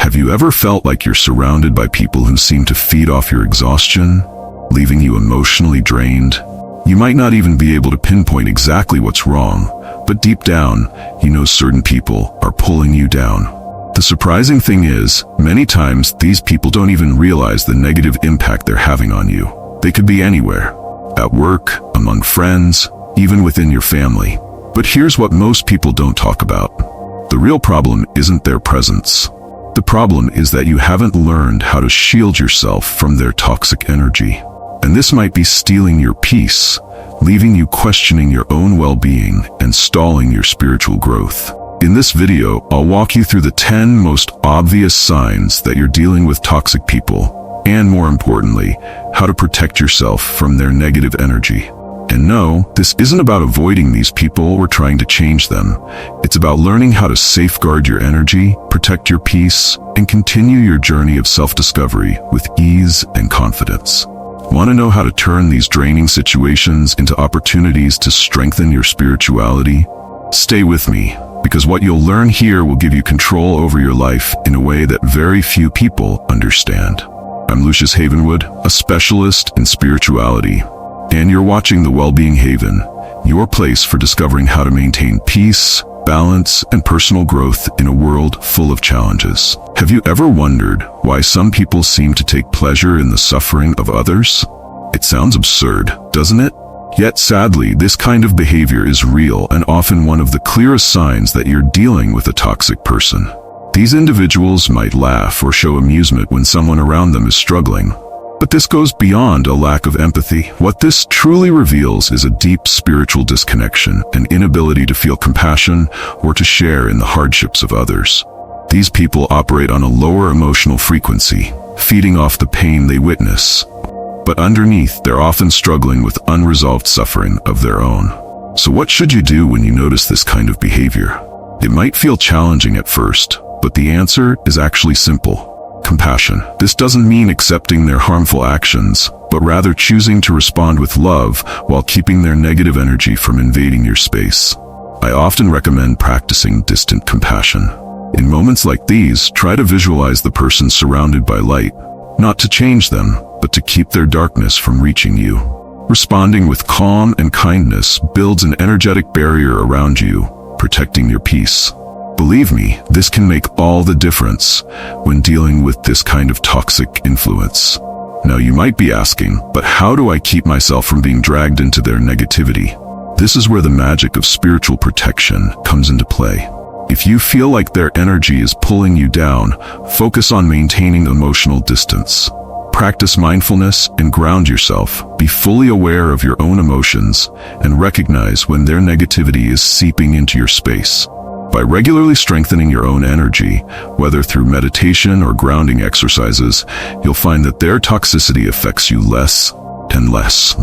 Have you ever felt like you're surrounded by people who seem to feed off your exhaustion, leaving you emotionally drained? You might not even be able to pinpoint exactly what's wrong, but deep down, you know certain people are pulling you down. The surprising thing is, many times these people don't even realize the negative impact they're having on you. They could be anywhere, at work, among friends, even within your family. But here's what most people don't talk about. The real problem isn't their presence. The problem is that you haven't learned how to shield yourself from their toxic energy. And this might be stealing your peace, leaving you questioning your own well-being and stalling your spiritual growth. In this video, I'll walk you through the 10 most obvious signs that you're dealing with toxic people, and more importantly, how to protect yourself from their negative energy. And no, this isn't about avoiding these people or trying to change them. It's about learning how to safeguard your energy, protect your peace, and continue your journey of self-discovery with ease and confidence. Want to know how to turn these draining situations into opportunities to strengthen your spirituality? Stay with me, because what you'll learn here will give you control over your life in a way that very few people understand. I'm Lucius Havenwood, a specialist in spirituality, and you're watching The Wellbeing Haven, your place for discovering how to maintain peace, balance, and personal growth in a world full of challenges. Have you ever wondered why some people seem to take pleasure in the suffering of others? It sounds absurd, doesn't it? Yet sadly, this kind of behavior is real and often one of the clearest signs that you're dealing with a toxic person. These individuals might laugh or show amusement when someone around them is struggling, but this goes beyond a lack of empathy. What this truly reveals is a deep spiritual disconnection, an inability to feel compassion or to share in the hardships of others. These people operate on a lower emotional frequency, feeding off the pain they witness. But underneath, they're often struggling with unresolved suffering of their own. So what should you do when you notice this kind of behavior? It might feel challenging at first, but the answer is actually simple. Compassion. This doesn't mean accepting their harmful actions, but rather choosing to respond with love while keeping their negative energy from invading your space. I often recommend practicing distant compassion. In moments like these, try to visualize the person surrounded by light, not to change them, but to keep their darkness from reaching you. Responding with calm and kindness builds an energetic barrier around you, protecting your peace. Believe me, this can make all the difference when dealing with this kind of toxic influence. Now you might be asking, but how do I keep myself from being dragged into their negativity? This is where the magic of spiritual protection comes into play. If you feel like their energy is pulling you down, focus on maintaining emotional distance. Practice mindfulness and ground yourself. Be fully aware of your own emotions and recognize when their negativity is seeping into your space. By regularly strengthening your own energy, whether through meditation or grounding exercises, you'll find that their toxicity affects you less and less.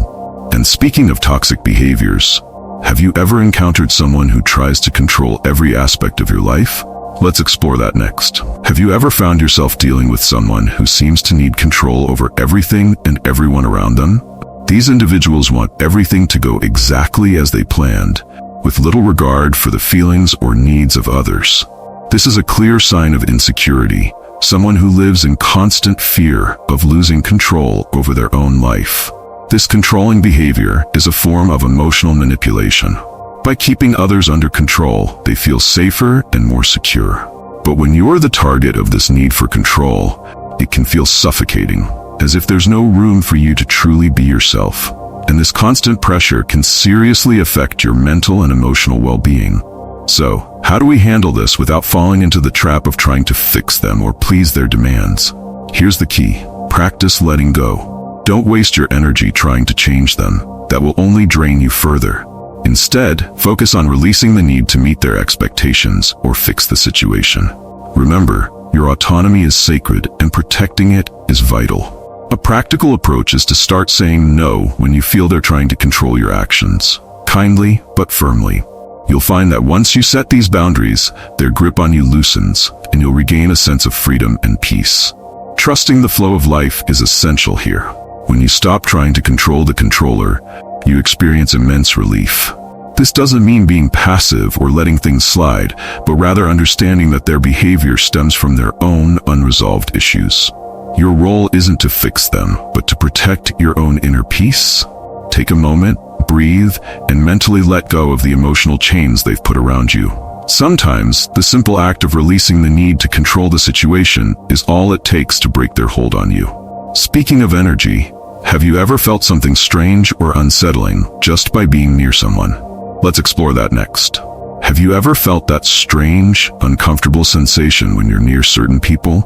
And speaking of toxic behaviors, have you ever encountered someone who tries to control every aspect of your life? Let's explore that next. Have you ever found yourself dealing with someone who seems to need control over everything and everyone around them? These individuals want everything to go exactly as they planned, with little regard for the feelings or needs of others. This is a clear sign of insecurity, someone who lives in constant fear of losing control over their own life. This controlling behavior is a form of emotional manipulation. By keeping others under control, they feel safer and more secure. But when you're the target of this need for control, it can feel suffocating, as if there's no room for you to truly be yourself. And this constant pressure can seriously affect your mental and emotional well-being. So, how do we handle this without falling into the trap of trying to fix them or please their demands? Here's the key. Practice letting go. Don't waste your energy trying to change them. That will only drain you further. Instead, focus on releasing the need to meet their expectations or fix the situation. Remember, your autonomy is sacred and protecting it is vital. A practical approach is to start saying no when you feel they're trying to control your actions, kindly but firmly. You'll find that once you set these boundaries, their grip on you loosens, and you'll regain a sense of freedom and peace. Trusting the flow of life is essential here. When you stop trying to control the controller, you experience immense relief. This doesn't mean being passive or letting things slide, but rather understanding that their behavior stems from their own unresolved issues. Your role isn't to fix them, but to protect your own inner peace. Take a moment, breathe, and mentally let go of the emotional chains they've put around you. Sometimes, the simple act of releasing the need to control the situation is all it takes to break their hold on you. Speaking of energy, have you ever felt something strange or unsettling just by being near someone? Let's explore that next. Have you ever felt that strange, uncomfortable sensation when you're near certain people?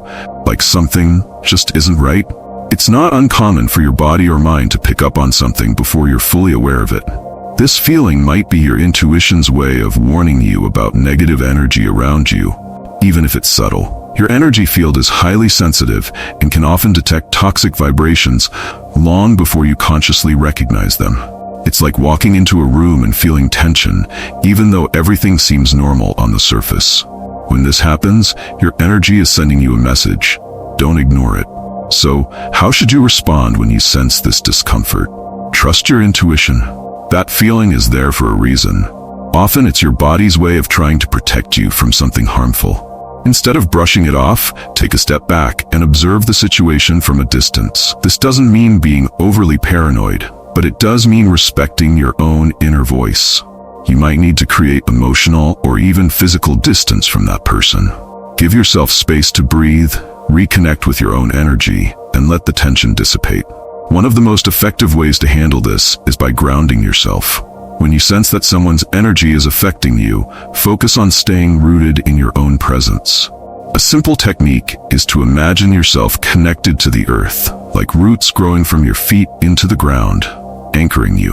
Like something just isn't right? It's not uncommon for your body or mind to pick up on something before you're fully aware of it. This feeling might be your intuition's way of warning you about negative energy around you, even if it's subtle. Your energy field is highly sensitive and can often detect toxic vibrations long before you consciously recognize them. It's like walking into a room and feeling tension, even though everything seems normal on the surface. When this happens, your energy is sending you a message. Don't ignore it. So, how should you respond when you sense this discomfort? Trust your intuition. That feeling is there for a reason. Often it's your body's way of trying to protect you from something harmful. Instead of brushing it off, take a step back and observe the situation from a distance. This doesn't mean being overly paranoid, but it does mean respecting your own inner voice. You might need to create emotional or even physical distance from that person. Give yourself space to breathe, reconnect with your own energy, and let the tension dissipate. One of the most effective ways to handle this is by grounding yourself. When you sense that someone's energy is affecting you, focus on staying rooted in your own presence. A simple technique is to imagine yourself connected to the earth, like roots growing from your feet into the ground, anchoring you.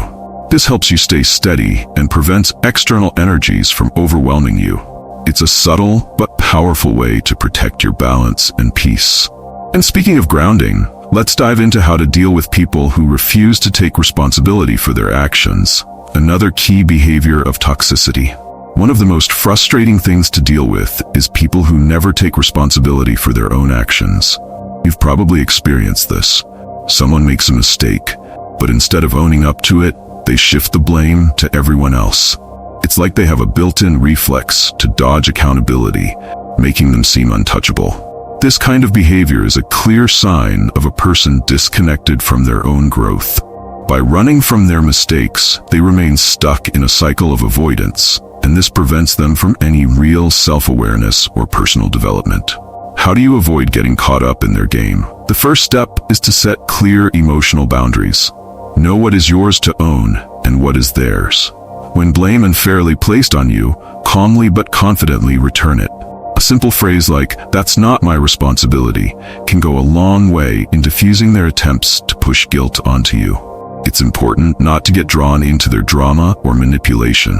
This helps you stay steady and prevents external energies from overwhelming you. It's a subtle but powerful way to protect your balance and peace. And speaking of grounding, let's dive into how to deal with people who refuse to take responsibility for their actions, another key behavior of toxicity. One of the most frustrating things to deal with is people who never take responsibility for their own actions. You've probably experienced this. Someone makes a mistake, but instead of owning up to it, they shift the blame to everyone else. It's like they have a built-in reflex to dodge accountability, making them seem untouchable. This kind of behavior is a clear sign of a person disconnected from their own growth. By running from their mistakes, they remain stuck in a cycle of avoidance, and this prevents them from any real self-awareness or personal development. How do you avoid getting caught up in their game? The first step is to set clear emotional boundaries. Know what is yours to own and what is theirs. When blame unfairly placed on you, calmly but confidently return it. A simple phrase like, "That's not my responsibility," can go a long way in diffusing their attempts to push guilt onto you. It's important not to get drawn into their drama or manipulation.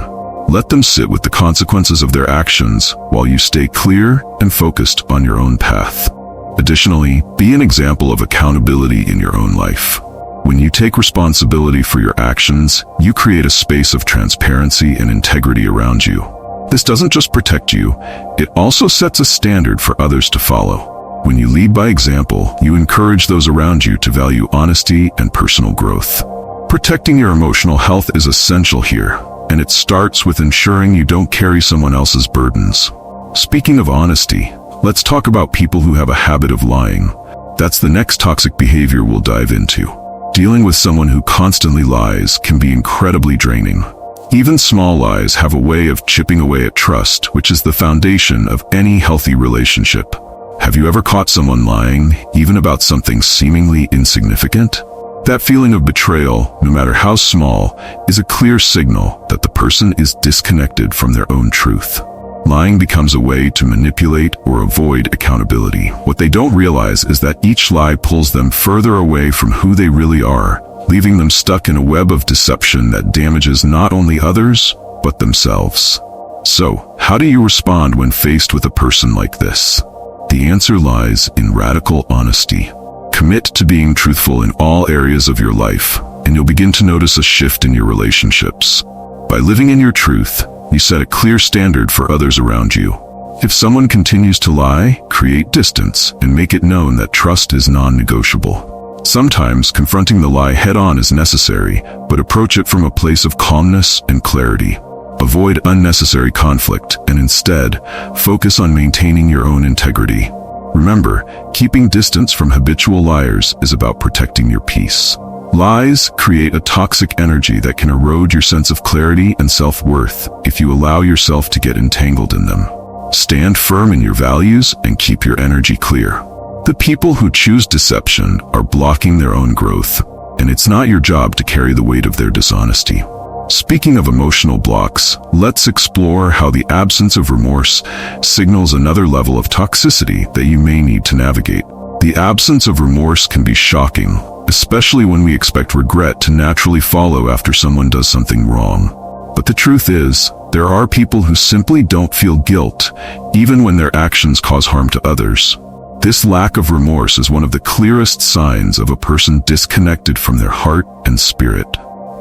Let them sit with the consequences of their actions while you stay clear and focused on your own path. Additionally, be an example of accountability in your own life. When you take responsibility for your actions, you create a space of transparency and integrity around you. This doesn't just protect you, it also sets a standard for others to follow. When you lead by example, you encourage those around you to value honesty and personal growth. Protecting your emotional health is essential here, and it starts with ensuring you don't carry someone else's burdens. Speaking of honesty, let's talk about people who have a habit of lying. That's the next toxic behavior we'll dive into. Dealing with someone who constantly lies can be incredibly draining. Even small lies have a way of chipping away at trust, which is the foundation of any healthy relationship. Have you ever caught someone lying, even about something seemingly insignificant? That feeling of betrayal, no matter how small, is a clear signal that the person is disconnected from their own truth. Lying becomes a way to manipulate or avoid accountability. What they don't realize is that each lie pulls them further away from who they really are, leaving them stuck in a web of deception that damages not only others, but themselves. So, how do you respond when faced with a person like this? The answer lies in radical honesty. Commit to being truthful in all areas of your life, and you'll begin to notice a shift in your relationships. By living in your truth, you set a clear standard for others around you. If someone continues to lie, create distance and make it known that trust is non-negotiable. Sometimes confronting the lie head-on is necessary, but approach it from a place of calmness and clarity. Avoid unnecessary conflict and instead focus on maintaining your own integrity. Remember, keeping distance from habitual liars is about protecting your peace. Lies create a toxic energy that can erode your sense of clarity and self-worth if you allow yourself to get entangled in them. Stand firm in your values and keep your energy clear. The people who choose deception are blocking their own growth, and it's not your job to carry the weight of their dishonesty. Speaking of emotional blocks, let's explore how the absence of remorse signals another level of toxicity that you may need to navigate. The absence of remorse can be shocking, especially when we expect regret to naturally follow after someone does something wrong. But the truth is, there are people who simply don't feel guilt, even when their actions cause harm to others. This lack of remorse is one of the clearest signs of a person disconnected from their heart and spirit.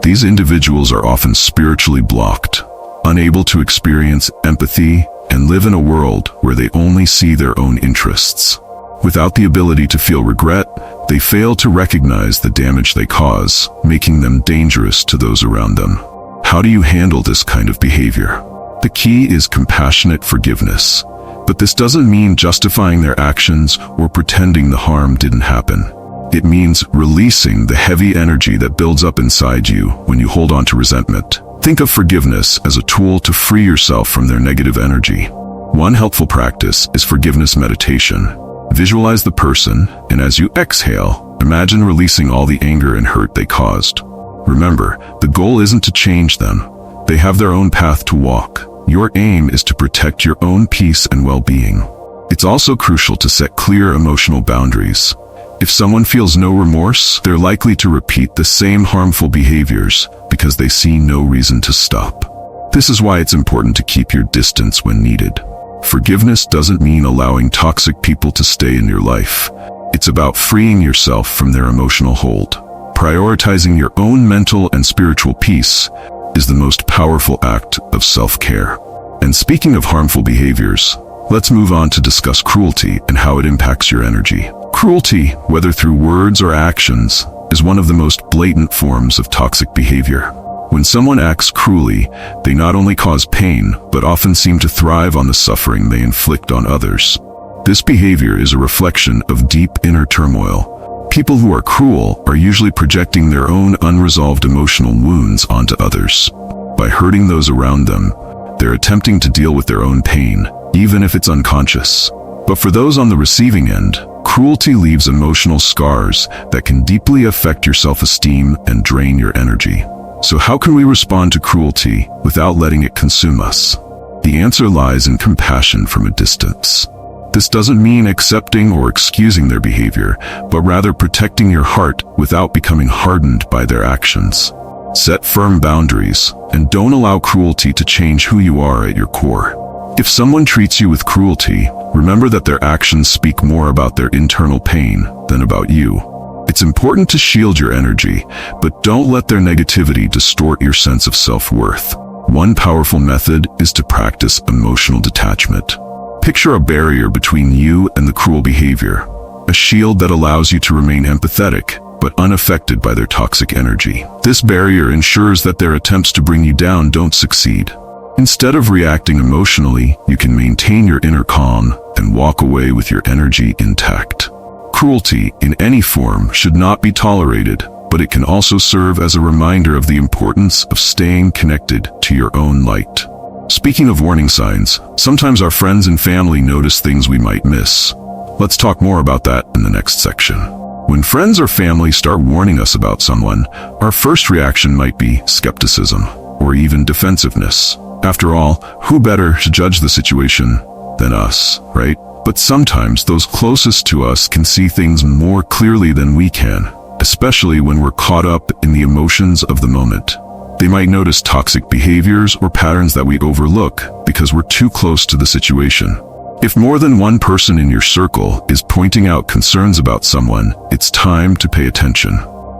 These individuals are often spiritually blocked, unable to experience empathy, and live in a world where they only see their own interests. Without the ability to feel regret, they fail to recognize the damage they cause, making them dangerous to those around them. How do you handle this kind of behavior? The key is compassionate forgiveness. But this doesn't mean justifying their actions or pretending the harm didn't happen. It means releasing the heavy energy that builds up inside you when you hold on to resentment. Think of forgiveness as a tool to free yourself from their negative energy. One helpful practice is forgiveness meditation. Visualize the person, and as you exhale, imagine releasing all the anger and hurt they caused. Remember, the goal isn't to change them. They have their own path to walk. Your aim is to protect your own peace and well-being. It's also crucial to set clear emotional boundaries. If someone feels no remorse, they're likely to repeat the same harmful behaviors because they see no reason to stop. This is why it's important to keep your distance when needed. Forgiveness doesn't mean allowing toxic people to stay in your life. It's about freeing yourself from their emotional hold. Prioritizing your own mental and spiritual peace is the most powerful act of self-care. And speaking of harmful behaviors, let's move on to discuss cruelty and how it impacts your energy. Cruelty, whether through words or actions, is one of the most blatant forms of toxic behavior. When someone acts cruelly, they not only cause pain, but often seem to thrive on the suffering they inflict on others. This behavior is a reflection of deep inner turmoil. People who are cruel are usually projecting their own unresolved emotional wounds onto others. By hurting those around them, they're attempting to deal with their own pain, even if it's unconscious. But for those on the receiving end, cruelty leaves emotional scars that can deeply affect your self-esteem and drain your energy. So how can we respond to cruelty without letting it consume us? The answer lies in compassion from a distance. This doesn't mean accepting or excusing their behavior, but rather protecting your heart without becoming hardened by their actions. Set firm boundaries, and don't allow cruelty to change who you are at your core. If someone treats you with cruelty, remember that their actions speak more about their internal pain than about you. It's important to shield your energy, but don't let their negativity distort your sense of self-worth. One powerful method is to practice emotional detachment. Picture a barrier between you and the cruel behavior, a shield that allows you to remain empathetic, but unaffected by their toxic energy. This barrier ensures that their attempts to bring you down don't succeed. Instead of reacting emotionally, you can maintain your inner calm and walk away with your energy intact. Cruelty, in any form, should not be tolerated, but it can also serve as a reminder of the importance of staying connected to your own light. Speaking of warning signs, sometimes our friends and family notice things we might miss. Let's talk more about that in the next section. When friends or family start warning us about someone, our first reaction might be skepticism or even defensiveness. After all, who better to judge the situation than us, right? But sometimes those closest to us can see things more clearly than we can, especially when we're caught up in the emotions of the moment. They might notice toxic behaviors or patterns that we overlook because we're too close to the situation. If more than one person in your circle is pointing out concerns about someone, it's time to pay attention.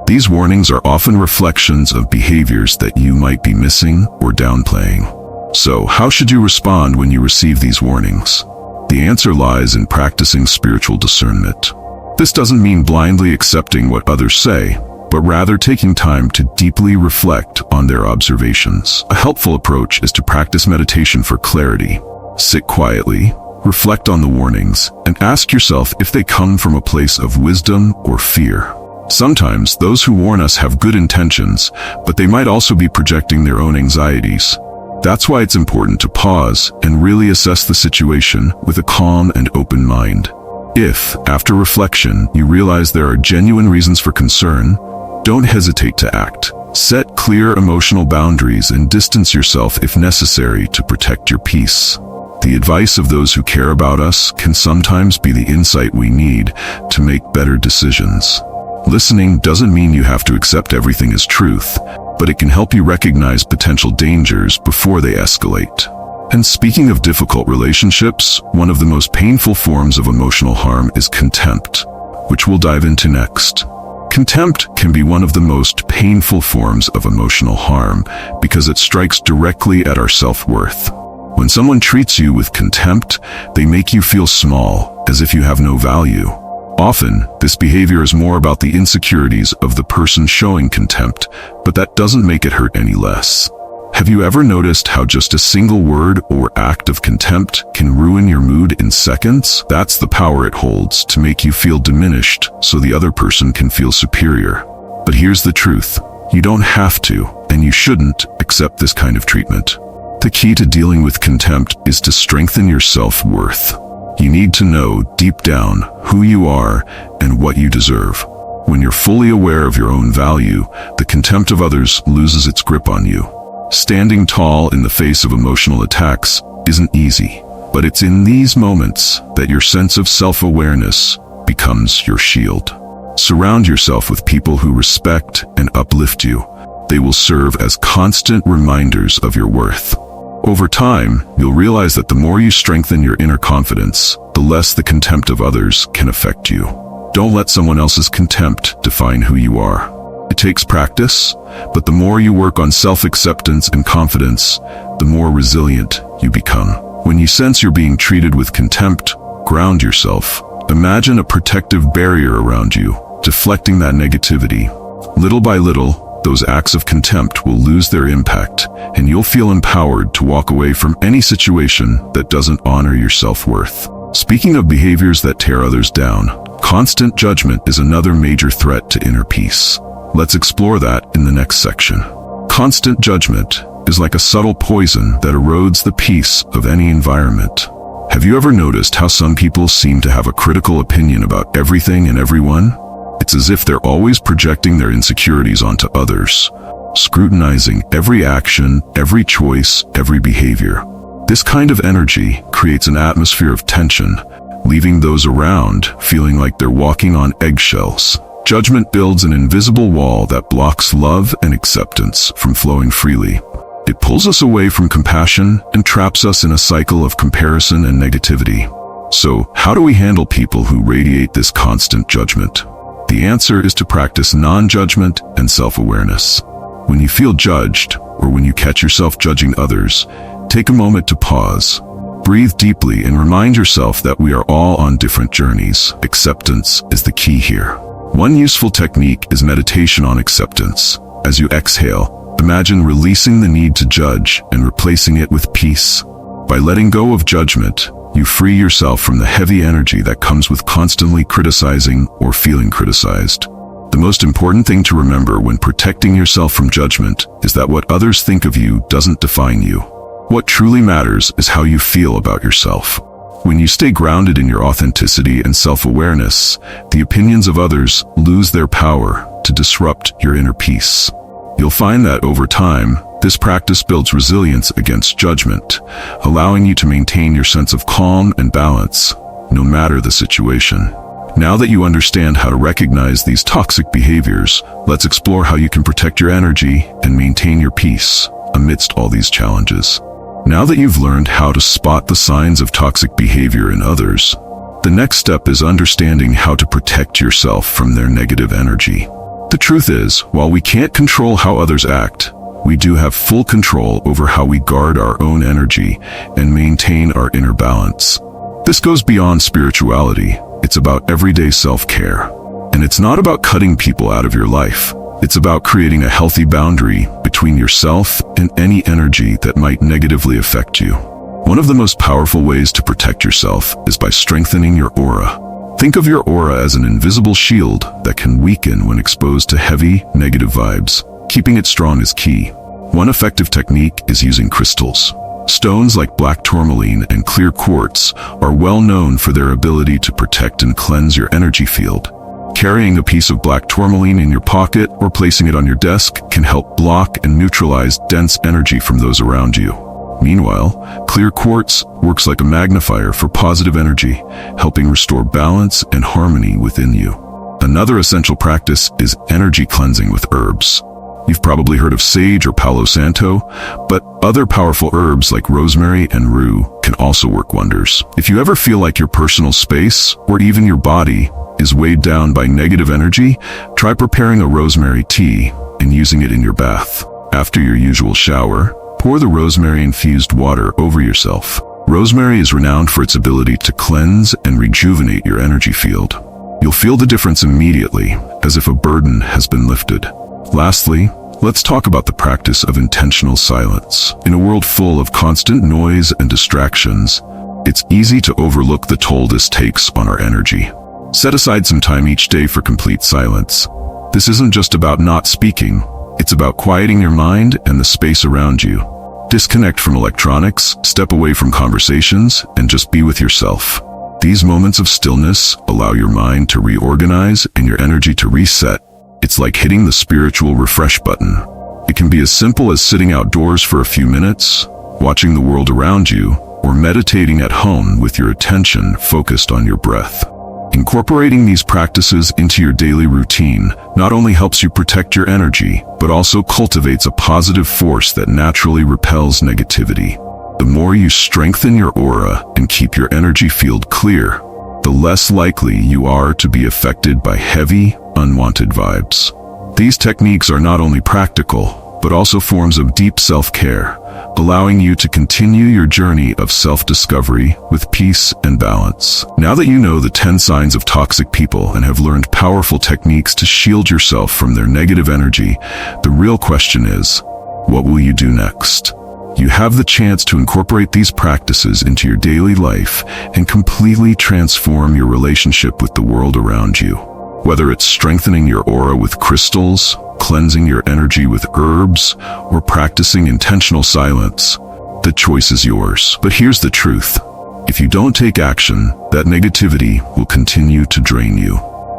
These warnings are often reflections of behaviors that you might be missing or downplaying. So, how should you respond when you receive these warnings? The answer lies in practicing spiritual discernment. This doesn't mean blindly accepting what others say, but rather taking time to deeply reflect on their observations. A helpful approach is to practice meditation for clarity. Sit quietly, reflect on the warnings, and ask yourself if they come from a place of wisdom or fear. Sometimes those who warn us have good intentions, but they might also be projecting their own anxieties. That's why it's important to pause and really assess the situation with a calm and open mind. If, after reflection, you realize there are genuine reasons for concern, don't hesitate to act. Set clear emotional boundaries and distance yourself if necessary to protect your peace. The advice of those who care about us can sometimes be the insight we need to make better decisions. Listening doesn't mean you have to accept everything as truth, but it can help you recognize potential dangers before they escalate. And speaking of difficult relationships, one of the most painful forms of emotional harm is contempt, which we'll dive into next. Contempt can be one of the most painful forms of emotional harm because it strikes directly at our self-worth. When someone treats you with contempt, they make you feel small, as if you have no value. Often, this behavior is more about the insecurities of the person showing contempt, but that doesn't make it hurt any less. Have you ever noticed how just a single word or act of contempt can ruin your mood in seconds? That's the power it holds to make you feel diminished so the other person can feel superior. But here's the truth. You don't have to, and you shouldn't, accept this kind of treatment. The key to dealing with contempt is to strengthen your self-worth. You need to know, deep down, who you are and what you deserve. When you're fully aware of your own value, the contempt of others loses its grip on you. Standing tall in the face of emotional attacks isn't easy, but it's in these moments that your sense of self-awareness becomes your shield. Surround yourself with people who respect and uplift you. They will serve as constant reminders of your worth. Over time, you'll realize that the more you strengthen your inner confidence, the less the contempt of others can affect you. Don't let someone else's contempt define who you are. It takes practice, but the more you work on self-acceptance and confidence, the more resilient you become. When you sense you're being treated with contempt, ground yourself. Imagine a protective barrier around you, deflecting that negativity. Little by little, those acts of contempt will lose their impact, and you'll feel empowered to walk away from any situation that doesn't honor your self-worth. Speaking of behaviors that tear others down, constant judgment is another major threat to inner peace. Let's explore that in the next section. Constant judgment is like a subtle poison that erodes the peace of any environment. Have you ever noticed how some people seem to have a critical opinion about everything and everyone? It's as if they're always projecting their insecurities onto others, scrutinizing every action, every choice, every behavior. This kind of energy creates an atmosphere of tension, leaving those around feeling like they're walking on eggshells. Judgment builds an invisible wall that blocks love and acceptance from flowing freely. It pulls us away from compassion and traps us in a cycle of comparison and negativity. So, how do we handle people who radiate this constant judgment? The answer is to practice non-judgment and self-awareness. When you feel judged, or when you catch yourself judging others, take a moment to pause. Breathe deeply and remind yourself that we are all on different journeys. Acceptance is the key here. One useful technique is meditation on acceptance. As you exhale, imagine releasing the need to judge and replacing it with peace. By letting go of judgment, you free yourself from the heavy energy that comes with constantly criticizing or feeling criticized. The most important thing to remember when protecting yourself from judgment is that what others think of you doesn't define you. What truly matters is how you feel about yourself. When you stay grounded in your authenticity and self-awareness, the opinions of others lose their power to disrupt your inner peace. You'll find that over time, this practice builds resilience against judgment, allowing you to maintain your sense of calm and balance, no matter the situation. Now that you understand how to recognize these toxic behaviors, let's explore how you can protect your energy and maintain your peace amidst all these challenges. Now that you've learned how to spot the signs of toxic behavior in others, the next step is understanding how to protect yourself from their negative energy. The truth is, while we can't control how others act, we do have full control over how we guard our own energy and maintain our inner balance. This goes beyond spirituality. It's about everyday self-care. And it's not about cutting people out of your life. It's about creating a healthy boundary between yourself and any energy that might negatively affect you. One of the most powerful ways to protect yourself is by strengthening your aura. Think of your aura as an invisible shield that can weaken when exposed to heavy, negative vibes. Keeping it strong is key. One effective technique is using crystals. Stones like black tourmaline and clear quartz are well known for their ability to protect and cleanse your energy field. Carrying a piece of black tourmaline in your pocket or placing it on your desk can help block and neutralize dense energy from those around you. Meanwhile, clear quartz works like a magnifier for positive energy, helping restore balance and harmony within you. Another essential practice is energy cleansing with herbs. You've probably heard of sage or palo santo, but other powerful herbs like rosemary and rue can also work wonders. If you ever feel like your personal space, or even your body, is weighed down by negative energy, try preparing a rosemary tea and using it in your bath. After your usual shower, pour the rosemary-infused water over yourself. Rosemary is renowned for its ability to cleanse and rejuvenate your energy field. You'll feel the difference immediately, as if a burden has been lifted. Lastly, let's talk about the practice of intentional silence. In a world full of constant noise and distractions, it's easy to overlook the toll this takes on our energy. Set aside some time each day for complete silence. This isn't just about not speaking, it's about quieting your mind and the space around you. Disconnect from electronics, step away from conversations, and just be with yourself. These moments of stillness allow your mind to reorganize and your energy to reset. It's like hitting the spiritual refresh button. It can be as simple as sitting outdoors for a few minutes, watching the world around you, or meditating at home with your attention focused on your breath. Incorporating these practices into your daily routine not only helps you protect your energy, but also cultivates a positive force that naturally repels negativity. The more you strengthen your aura and keep your energy field clear, the less likely you are to be affected by heavy, unwanted vibes. These techniques are not only practical, but also forms of deep self-care, allowing you to continue your journey of self-discovery with peace and balance. Now that you know the 10 signs of toxic people and have learned powerful techniques to shield yourself from their negative energy, the real question is, what will you do next? You have the chance to incorporate these practices into your daily life and completely transform your relationship with the world around you. Whether it's strengthening your aura with crystals, cleansing your energy with herbs, or practicing intentional silence, the choice is yours. But here's the truth. If you don't take action, that negativity will continue to drain you.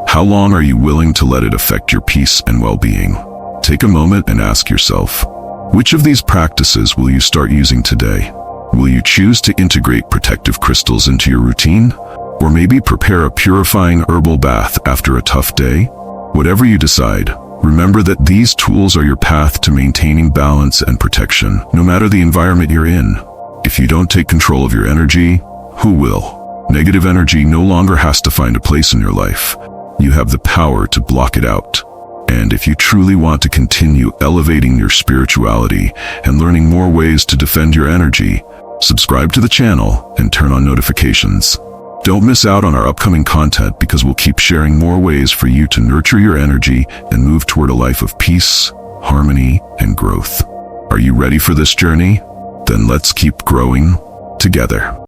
How long are you willing to let it affect your peace and well-being? Take a moment and ask yourself, which of these practices will you start using today? Will you choose to integrate protective crystals into your routine? Or maybe prepare a purifying herbal bath after a tough day? Whatever you decide, remember that these tools are your path to maintaining balance and protection, no matter the environment you're in. If you don't take control of your energy, who will? Negative energy no longer has to find a place in your life. You have the power to block it out. And if you truly want to continue elevating your spirituality and learning more ways to defend your energy, subscribe to the channel and turn on notifications. Don't miss out on our upcoming content because we'll keep sharing more ways for you to nurture your energy and move toward a life of peace, harmony, and growth. Are you ready for this journey? Then let's keep growing together.